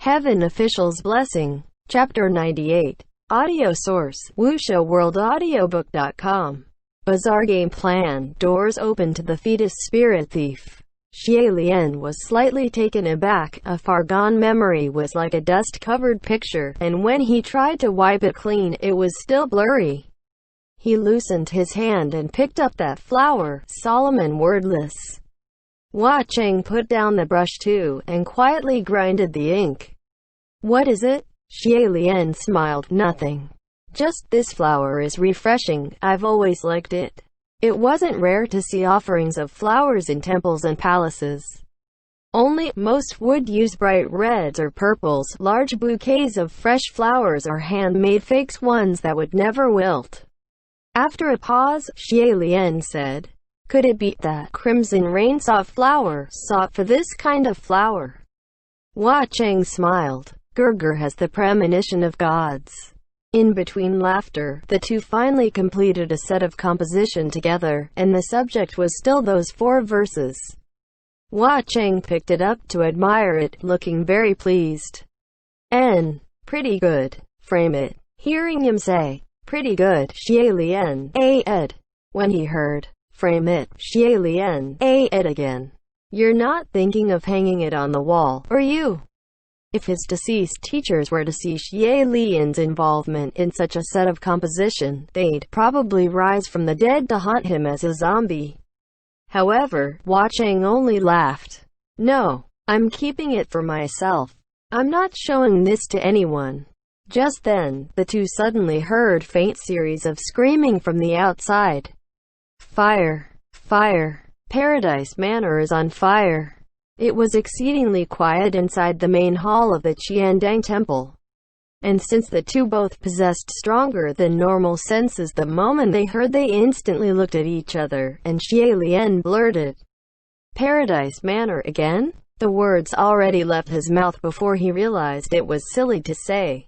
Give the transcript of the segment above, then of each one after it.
Heaven Official's Blessing. Chapter 98. Audio source: WuXiaWorldAudiobook.com. Bizarre game plan. Doors open to the fetus spirit thief. Xie Lian was slightly taken aback. A far-gone memory was like a dust-covered picture, and when he tried to wipe it clean, it was still blurry. He loosened his hand and picked up that flower. Solomon wordless. Hua Cheng put down the brush too, and quietly grinded the ink. What is it? Xie Lian smiled. Nothing. Just this flower is refreshing. I've always liked it. It wasn't rare to see offerings of flowers in temples and palaces. Most would use bright reds or purples, large bouquets of fresh flowers or handmade fakes, ones that would never wilt. After a pause, Xie Lian said, "Could it be that Crimson Rain sought for this kind of flower?" Hua Cheng smiled. Gerger has the premonition of gods. In between laughter, the two finally completed a set of composition together, and the subject was still those 4 verses. Hua Cheng picked it up to admire it, looking very pleased. Pretty good. Frame it. Hearing him say, "Pretty good," Xie Lian ed. When he heard, "Frame it," Xie Lian ed again. "You're not thinking of hanging it on the wall, are you?" If his deceased teachers were to see Xie Lian's involvement in such a set of composition, they'd probably rise from the dead to haunt him as a zombie. However, Hua Cheng only laughed. "No, I'm keeping it for myself. I'm not showing this to anyone." Just then, the two suddenly heard faint series of screaming from the outside. "Fire! Fire! Paradise Manor is on fire!" It was exceedingly quiet inside the main hall of the Qiandang Temple. And since the two both possessed stronger than normal senses, the moment they heard, they instantly looked at each other, and Xie Lian blurted, "Paradise Manor again?" The words already left his mouth before he realized it was silly to say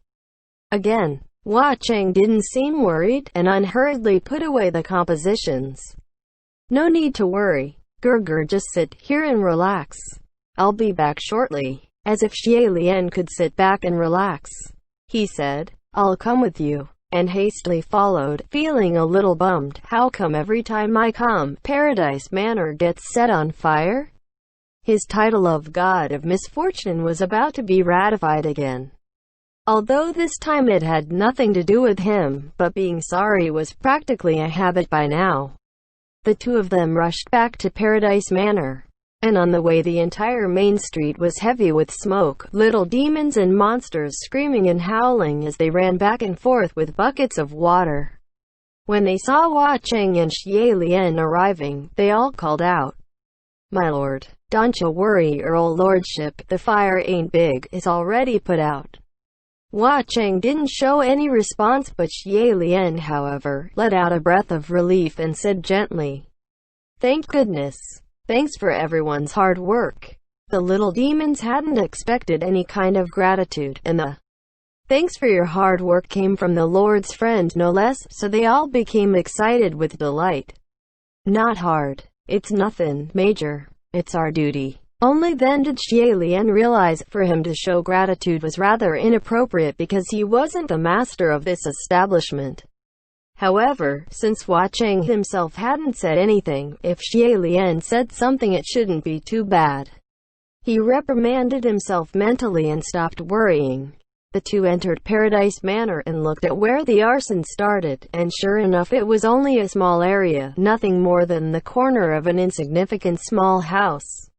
again. Hua Cheng didn't seem worried, and unhurriedly put away the compositions. "No need to worry, Gerger, just sit here and relax. I'll be back shortly." As if Xie Lian could sit back and relax, he said, "I'll come with you," and hastily followed, feeling a little bummed. "How come every time I come, Paradise Manor gets set on fire?" His title of God of Misfortune was about to be ratified again. Although this time it had nothing to do with him, but being sorry was practically a habit by now. The two of them rushed back to Paradise Manor, and on the way the entire main street was heavy with smoke, little demons and monsters screaming and howling as they ran back and forth with buckets of water. When they saw Hua Cheng and Xie Lian arriving, they all called out, "My lord, don't you worry, your old lordship, the fire ain't big, it's already put out." Hua Cheng didn't show any response, but Xie Lian, however, let out a breath of relief and said gently, "Thank goodness. Thanks for everyone's hard work." The little demons hadn't expected any kind of gratitude, and the "thanks for your hard work" came from the Lord's friend no less, so they all became excited with delight. "Not hard. It's nothing major. It's our duty." Only then did Xie Lian realize, for him to show gratitude was rather inappropriate because he wasn't the master of this establishment. However, since Hua Cheng himself hadn't said anything, if Xie Lian said something it shouldn't be too bad. He reprimanded himself mentally and stopped worrying. The two entered Paradise Manor and looked at where the arson started, and sure enough it was only a small area, nothing more than the corner of an insignificant small house.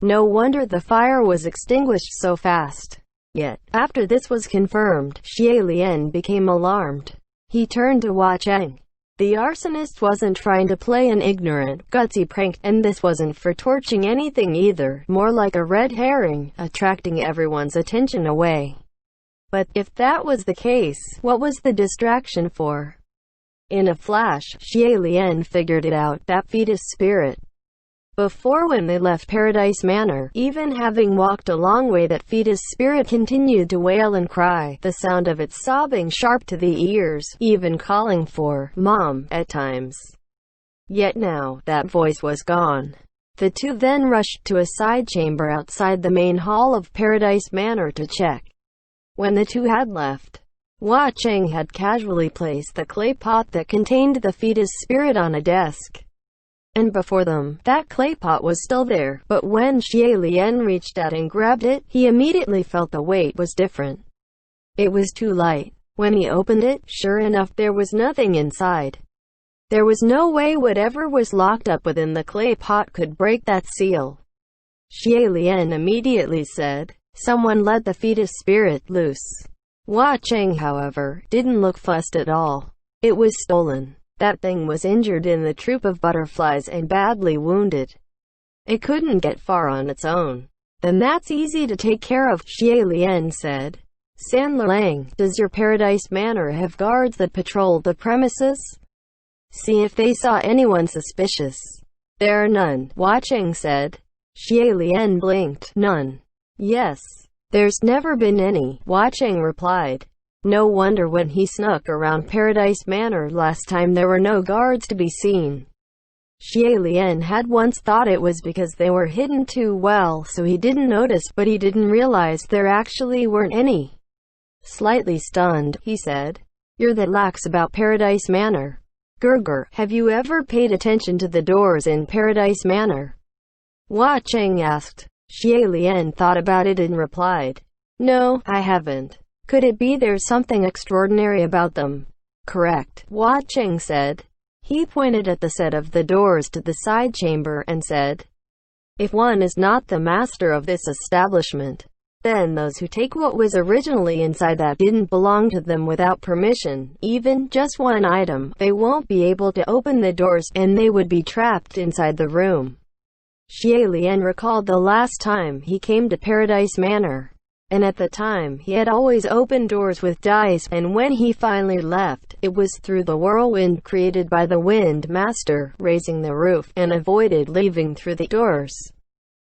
No wonder the fire was extinguished so fast. Yet, after this was confirmed, Xie Lian became alarmed. He turned to Hua Cheng. The arsonist wasn't trying to play an ignorant, gutsy prank, and this wasn't for torching anything either, more like a red herring, attracting everyone's attention away. But, if that was the case, what was the distraction for? In a flash, Xie Lian figured it out, that fetus spirit. Before, when they left Paradise Manor, even having walked a long way, that fetus spirit continued to wail and cry, the sound of its sobbing sharp to the ears, even calling for "Mom" at times. Yet now, that voice was gone. The two then rushed to a side chamber outside the main hall of Paradise Manor to check. When the two had left, Hua Cheng had casually placed the clay pot that contained the fetus spirit on a desk. And before them, that clay pot was still there, but when Xie Lian reached out and grabbed it, he immediately felt the weight was different. It was too light. When he opened it, sure enough there was nothing inside. There was no way whatever was locked up within the clay pot could break that seal. Xie Lian immediately said, "Someone let the fetus spirit loose." Hua Cheng, however, didn't look fussed at all. It was stolen. That thing was injured in the troop of butterflies and badly wounded. It couldn't get far on its own. "Then that's easy to take care of," Xie Lian said. "San Lang, does your Paradise Manor have guards that patrol the premises? See if they saw anyone suspicious." "There are none," Hua Cheng said. Xie Lian blinked. "None?" "Yes. There's never been any," Hua Cheng replied. "No wonder when he snuck around Paradise Manor last time there were no guards to be seen." Xie Lian had once thought it was because they were hidden too well so he didn't notice, but he didn't realize there actually weren't any. Slightly stunned, he said, "You're that lax about Paradise Manor. Gerger, have you ever paid attention to the doors in Paradise Manor?" Hua Cheng asked. Xie Lian thought about it and replied, "No, I haven't." "Could it be there's something extraordinary about them?" "Correct," Hua Cheng said. He pointed at the set of the doors to the side chamber and said, "If one is not the master of this establishment, then those who take what was originally inside that didn't belong to them without permission, even just one item, they won't be able to open the doors, and they would be trapped inside the room." Xie Lian recalled the last time he came to Paradise Manor, and at the time he had always opened doors with dice, and when he finally left, it was through the whirlwind created by the Wind Master, raising the roof, and avoided leaving through the doors.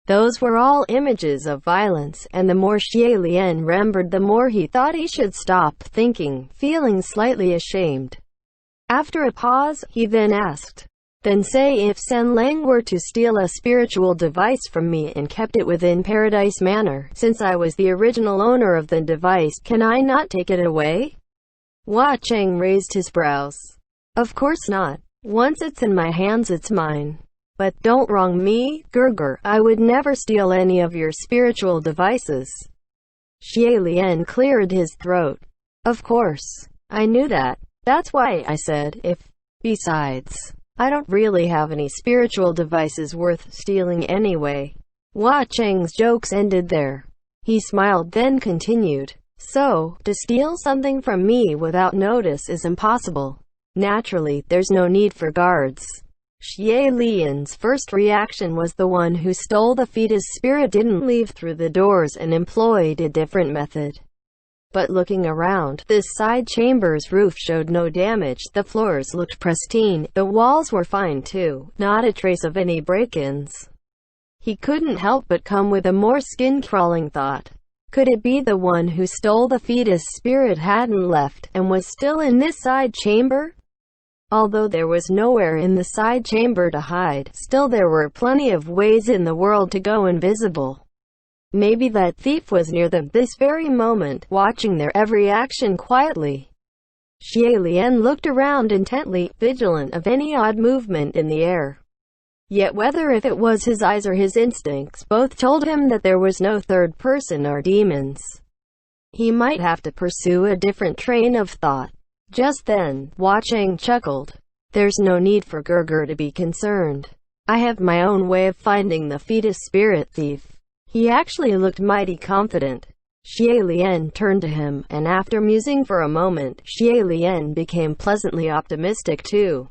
Those were all images of violence, and the more Xie Lian remembered the more he thought he should stop thinking, feeling slightly ashamed. After a pause, he then asked, "Then say if San Lang were to steal a spiritual device from me and kept it within Paradise Manor, since I was the original owner of the device, can I not take it away?" Hua Cheng raised his brows. "Of course not. Once it's in my hands it's mine. But don't wrong me, Gerger, I would never steal any of your spiritual devices." Xie Lian cleared his throat. "Of course. I knew that. That's why I said if. Besides, I don't really have any spiritual devices worth stealing anyway." Hua Cheng's jokes ended there. He smiled then continued, "So, to steal something from me without notice is impossible. Naturally, there's no need for guards." Xie Lian's first reaction was the one who stole the fetus spirit didn't leave through the doors and employed a different method. But looking around, this side chamber's roof showed no damage, the floors looked pristine, the walls were fine too, not a trace of any break-ins. He couldn't help but come with a more skin-crawling thought. Could it be the one who stole the fetus spirit hadn't left, and was still in this side chamber? Although there was nowhere in the side chamber to hide, still there were plenty of ways in the world to go invisible. Maybe that thief was near them this very moment, watching their every action quietly. Xie Lian looked around intently, vigilant of any odd movement in the air. Yet whether if it was his eyes or his instincts, both told him that there was no third person or demons. He might have to pursue a different train of thought. Just then, Hua Cheng chuckled. "There's no need for Gerger to be concerned. I have my own way of finding the fetus spirit thief." He actually looked mighty confident. Xie Lian turned to him, and after musing for a moment, Xie Lian became pleasantly optimistic too.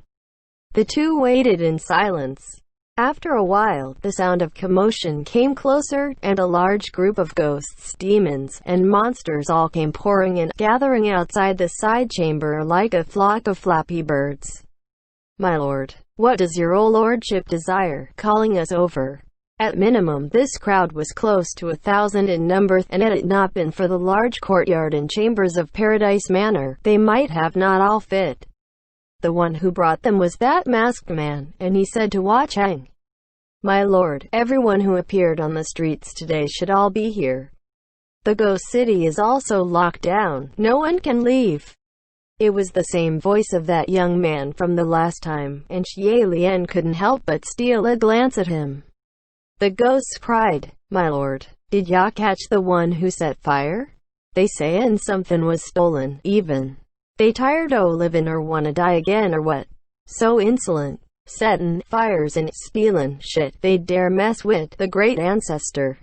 The two waited in silence. After a while, the sound of commotion came closer, and a large group of ghosts, demons, and monsters all came pouring in, gathering outside the side chamber like a flock of flappy birds. "My lord, what does your old lordship desire, calling us over?" At minimum, this crowd was close to 1,000 in number, and had it not been for the large courtyard and chambers of Paradise Manor, they might have not all fit. The one who brought them was that masked man, and he said to Hua Cheng, My lord, everyone who appeared on the streets today should all be here. The ghost city is also locked down. No one can leave. It was the same voice of that young man from the last time, and Xie Lian couldn't help but steal a glance at him. The ghosts cried, "My lord, did ya catch the one who set fire? They sayin' something was stolen, even. They tired o' livin' or wanna die again or what? So insolent, settin' fires and stealin' shit, they dare mess with the great ancestor.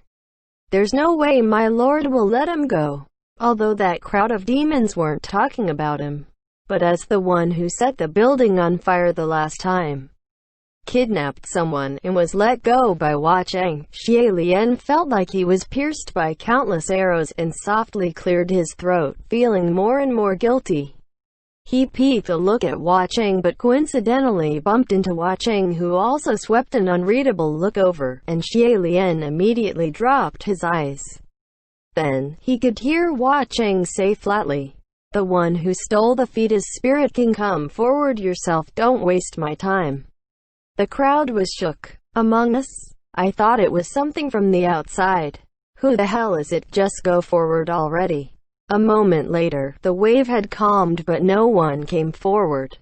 There's no way my lord will let him go." Although that crowd of demons weren't talking about him, but as the one who set the building on fire the last time, kidnapped someone, and was let go by Hua Cheng, Xie Lian felt like he was pierced by countless arrows, and softly cleared his throat, feeling more and more guilty. He peeked a look at Hua Cheng, but coincidentally bumped into Hua Cheng, who also swept an unreadable look over, and Xie Lian immediately dropped his eyes. Then, he could hear Hua Cheng say flatly, "The one who stole the fetus spirit can come forward yourself, don't waste my time." The crowd was shook. "Among Us? I thought it was something from the outside. Who the hell is it? Just go forward already." A moment later, the wave had calmed, but no one came forward.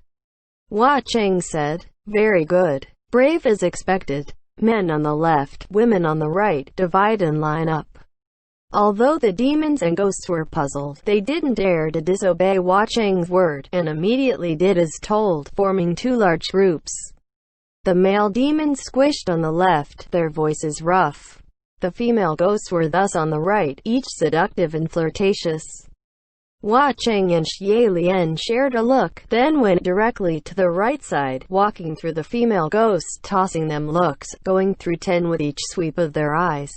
Hua Cheng said, "Very good. Brave as expected. Men on the left, women on the right, divide and line up." Although the demons and ghosts were puzzled, they didn't dare to disobey Hua Cheng's word, and immediately did as told, forming two large groups. The male demons squished on the left, their voices rough. The female ghosts were thus on the right, each seductive and flirtatious. Hua Cheng and Xie Lian shared a look, then went directly to the right side, walking through the female ghosts, tossing them looks, going through 10 with each sweep of their eyes.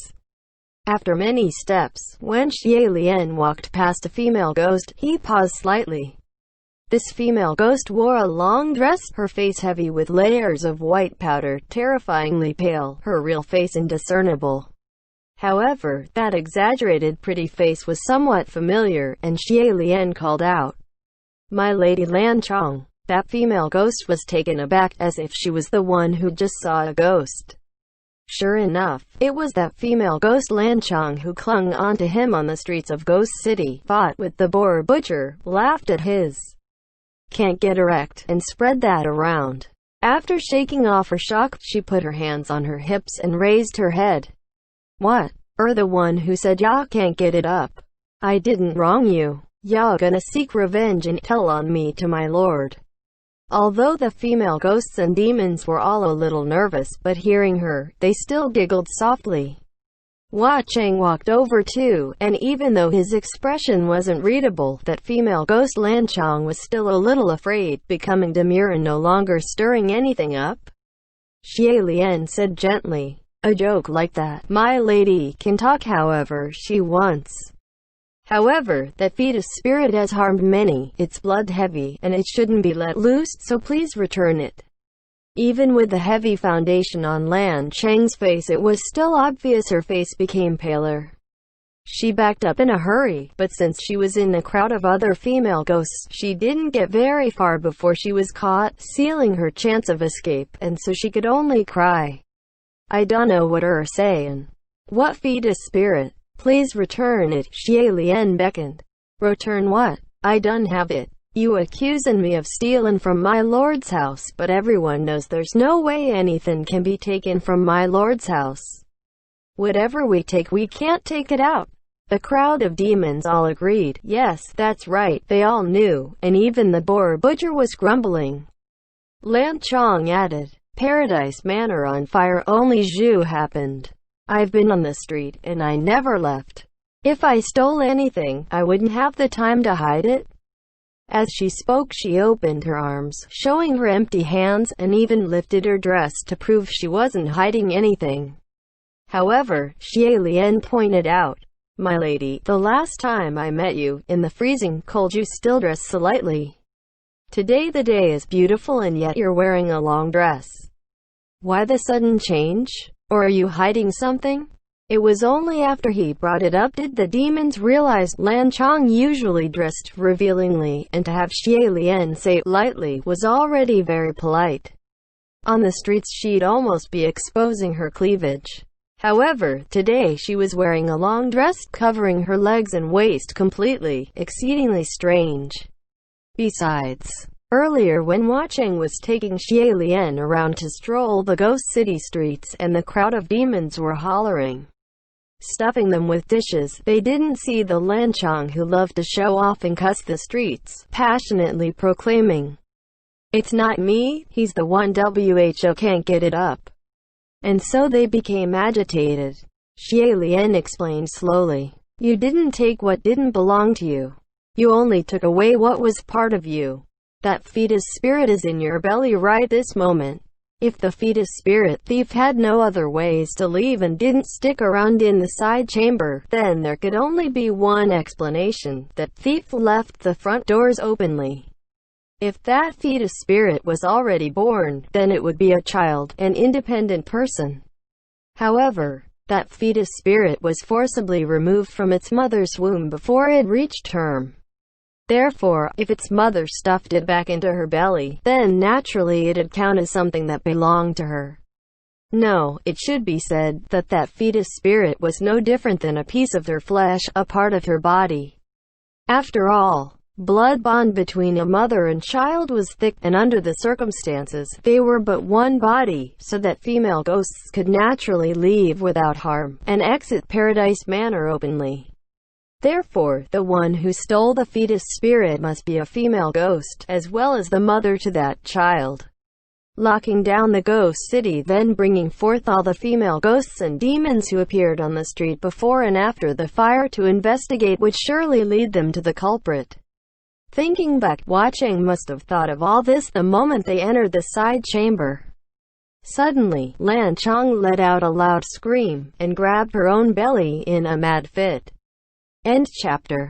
After many steps, when Xie Lian walked past a female ghost, he paused slightly. This female ghost wore a long dress, her face heavy with layers of white powder, terrifyingly pale, her real face indiscernible. However, that exaggerated pretty face was somewhat familiar, and Xie Lian called out, "My lady Lan Chong." That female ghost was taken aback, as if she was the one who just saw a ghost. Sure enough, it was that female ghost Lan Chong who clung onto him on the streets of Ghost City, fought with the boar butcher, laughed at his "can't get erect," and spread that around. After shaking off her shock, she put her hands on her hips and raised her head. "What? The one who said ya can't get it up? I didn't wrong you. Ya gonna seek revenge and tell on me to my lord." Although the female ghosts and demons were all a little nervous, but hearing her, they still giggled softly. Hua Cheng walked over too, and even though his expression wasn't readable, that female ghost Lan Chong was still a little afraid, becoming demure and no longer stirring anything up. Xie Lian said gently, "A joke like that, my lady, can talk however she wants. However, that fetus spirit has harmed many, its blood heavy, and it shouldn't be let loose, so please return it." Even with the heavy foundation on Lan Cheng's face, it was still obvious her face became paler. She backed up in a hurry, but since she was in a crowd of other female ghosts, she didn't get very far before she was caught, sealing her chance of escape, and so she could only cry, "I dunno what you're sayin'. What fetus spirit? Please return it." Xie Lian beckoned. "Return what? I done have it. You accusin' me of stealin' from my lord's house, but everyone knows there's no way anything can be taken from my lord's house. Whatever we take, we can't take it out." The crowd of demons all agreed. Yes, that's right, they all knew, and even the boar butcher was grumbling. Lan Chong added, "Paradise Manor on fire, only Zhu happened. I've been on the street, and I never left. If I stole anything, I wouldn't have the time to hide it." As she spoke, she opened her arms, showing her empty hands, and even lifted her dress to prove she wasn't hiding anything. However, Xie Lian pointed out, "My lady, the last time I met you, in the freezing cold, you still dressed so lightly. Today the day is beautiful and yet you're wearing a long dress. Why the sudden change? Or are you hiding something?" It was only after he brought it up did the demons realize Lan Chong usually dressed revealingly, and to have Xie Lian say it lightly was already very polite. On the streets she'd almost be exposing her cleavage. However, today she was wearing a long dress covering her legs and waist completely, exceedingly strange. Besides, earlier when Watching was taking Xie Lian around to stroll the ghost city streets and the crowd of demons were hollering, stuffing them with dishes, they didn't see the Lanchang who loved to show off and cuss the streets, passionately proclaiming, "It's not me, he's the one who can't get it up." And so they became agitated. Xie Lian explained slowly, "You didn't take what didn't belong to you. You only took away what was part of you. That fetus spirit is in your belly right this moment. If the fetus spirit thief had no other ways to leave and didn't stick around in the side chamber, then there could only be one explanation, that thief left the front doors openly. If that fetus spirit was already born, then it would be a child, an independent person. However, that fetus spirit was forcibly removed from its mother's womb before it reached term. Therefore, if its mother stuffed it back into her belly, then naturally it'd count as something that belonged to her. No, it should be said that that fetus spirit was no different than a piece of her flesh, a part of her body. After all, blood bond between a mother and child was thick, and under the circumstances, they were but one body, so that female ghosts could naturally leave without harm, and exit Paradise Manor openly. Therefore, the one who stole the fetus spirit must be a female ghost, as well as the mother to that child. Locking down the ghost city, then bringing forth all the female ghosts and demons who appeared on the street before and after the fire to investigate would surely lead them to the culprit. Thinking back, Watching must have thought of all this the moment they entered the side chamber. Suddenly, Lanchang let out a loud scream, and grabbed her own belly in a mad fit. End chapter.